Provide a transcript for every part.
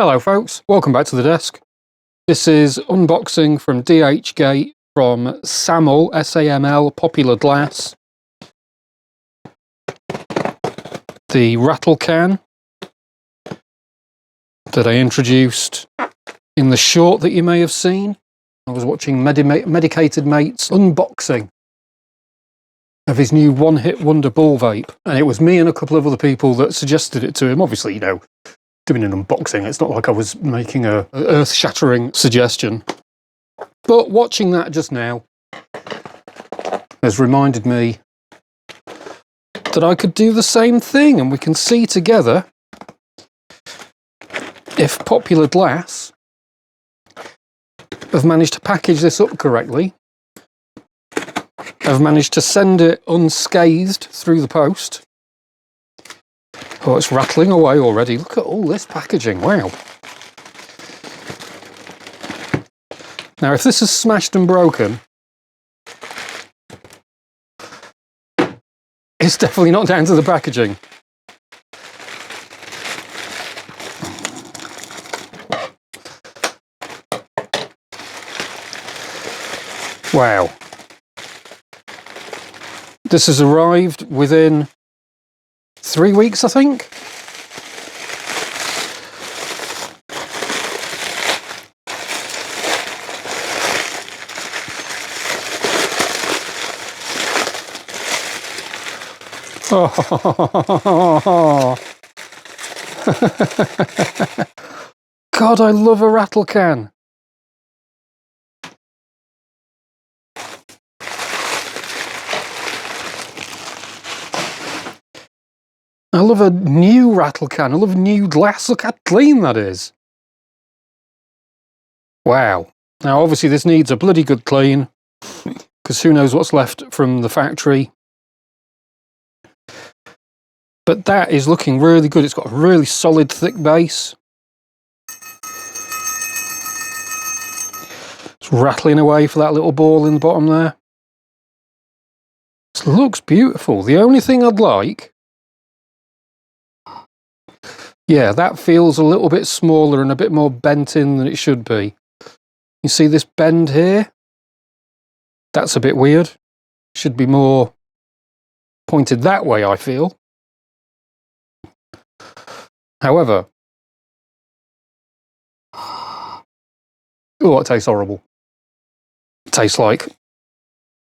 Hello folks, welcome back to the desk. This is unboxing from DHgate from SAML, S-A-M-L, Popular Glass. The Rattle can that I introduced in the short that you may have seen. I was watching Medicated Mate's unboxing of his new one-hit wonder ball vape, and it was me and a couple of other people that suggested it to him. Obviously, you know, doing an unboxing, it's not like I was making a earth-shattering suggestion. But watching that just now has reminded me that I could do the same thing, and we can see together if Popular Glass have managed to package this up correctly, have managed to send it unscathed through the post. Oh, it's rattling away already. Look at all this packaging, wow. Now, if this is smashed and broken, it's definitely not down to the packaging. Wow. This has arrived within 3 weeks, I think. Oh. God, I love a rattle can. I love a new rattle can. I love new glass. Look how clean that is. Wow. Now, obviously, this needs a bloody good clean, because who knows what's left from the factory. But that is looking really good. It's got a really solid, thick base. It's rattling away for that little ball in the bottom there. This looks beautiful. The only thing I'd like... yeah, that feels a little bit smaller and a bit more bent in than it should be. You see this bend here? That's a bit weird. Should be more pointed that way, I feel. However, oh, it tastes horrible. It tastes like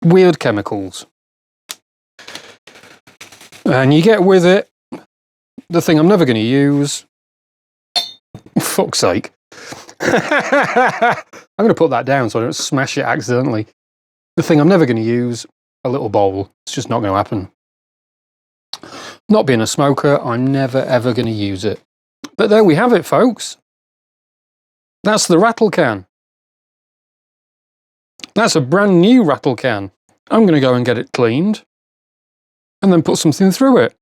weird chemicals. And you get with it the thing I'm never going to use. Fuck's sake. I'm going to put that down so I don't smash it accidentally. The thing I'm never going to use, a little bowl. It's just not going to happen. Not being a smoker, I'm never ever going to use it. But there we have it, folks. That's the rattle can. That's a brand new rattle can. I'm going to go and get it cleaned and then put something through it.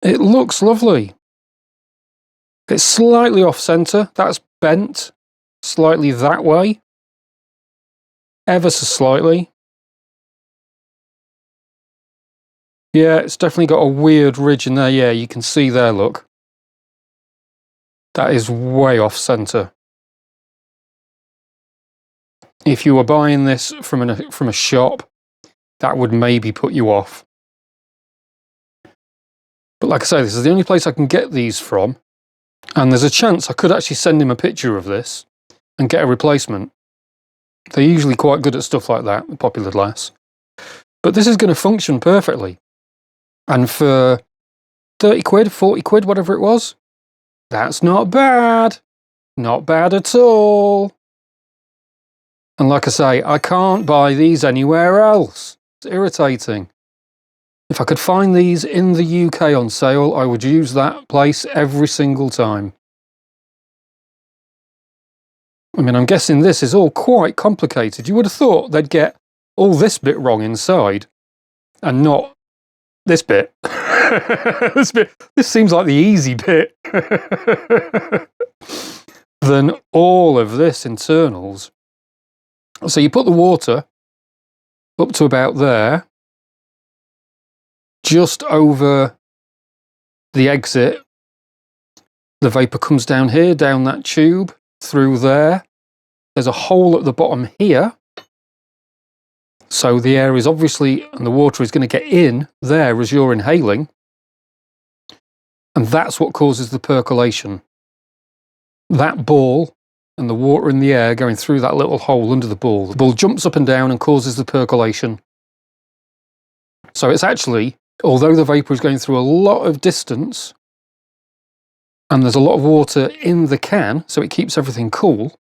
It looks lovely. It's slightly off center. That's bent slightly that way. Ever so slightly. Yeah, it's definitely got a weird ridge in there. Yeah, you can see there, look. That is way off center. If you were buying this from a shop, that would maybe put you off. But like I say, this is the only place I can get these from. And there's a chance I could actually send him a picture of this and get a replacement. They're usually quite good at stuff like that, Popular Glass. But this is going to function perfectly. And for 30 quid, 40 quid, whatever it was, that's not bad. Not bad at all. And like I say, I can't buy these anywhere else. It's irritating. If I could find these in the UK on sale, I would use that place every single time. I mean, I'm guessing this is all quite complicated. You would have thought they'd get all this bit wrong inside and not this bit. This seems like the easy bit. Then all of this internals. So you put the water up to about there, just over the exit The vapour comes down here, down that tube, through there. There's a hole at the bottom here. So the air is obviously, and the water is going to get in there as you're inhaling. And that's what causes the percolation. That ball and the water in the air going through that little hole under the ball. The ball jumps up and down and causes the percolation. So it's actually, although the vapour is going through a lot of distance, and there's a lot of water in the can, so it keeps everything cool,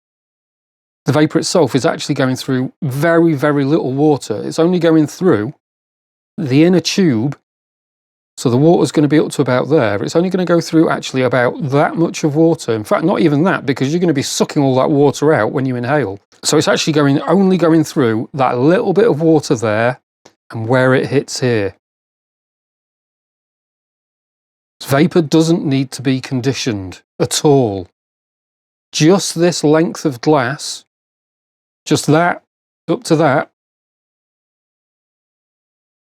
the vapour itself is actually going through very, very little water. It's only going through the inner tube, so the water's going to be up to about there. It's only going to go through actually about that much of water. In fact, not even that, because you're going to be sucking all that water out when you inhale. So it's actually only going through that little bit of water there and where it hits here. Vapour doesn't need to be conditioned at all. Just this length of glass, just that, up to that,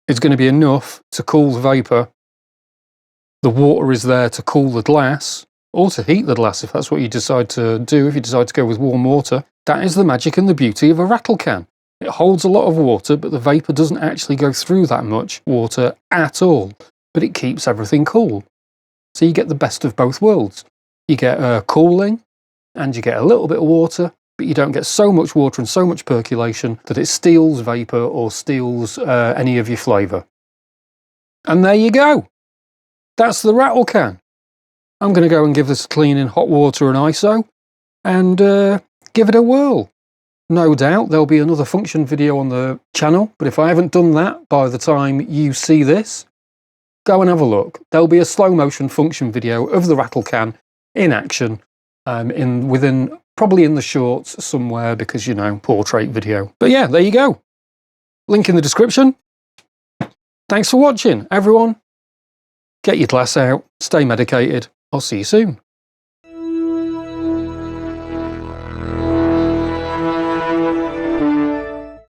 is going to be enough to cool the vapour. The water is there to cool the glass, or to heat the glass if that's what you decide to do, if you decide to go with warm water. That is the magic and the beauty of a rattle can. It holds a lot of water, but the vapour doesn't actually go through that much water at all, but it keeps everything cool. So you get the best of both worlds. You get cooling, and you get a little bit of water, but you don't get so much water and so much percolation that it steals vapour or steals any of your flavour. And there you go. That's the rattle can. I'm going to go and give this a clean in hot water and ISO and give it a whirl. No doubt there'll be another function video on the channel, but if I haven't done that by the time you see this, go and have a look. There'll be a slow motion function video of the rattle can in action, probably in the shorts somewhere, because, you know, portrait video. But yeah, there you go. Link in the description. Thanks for watching, everyone. Get your glass out, stay medicated. I'll see you soon.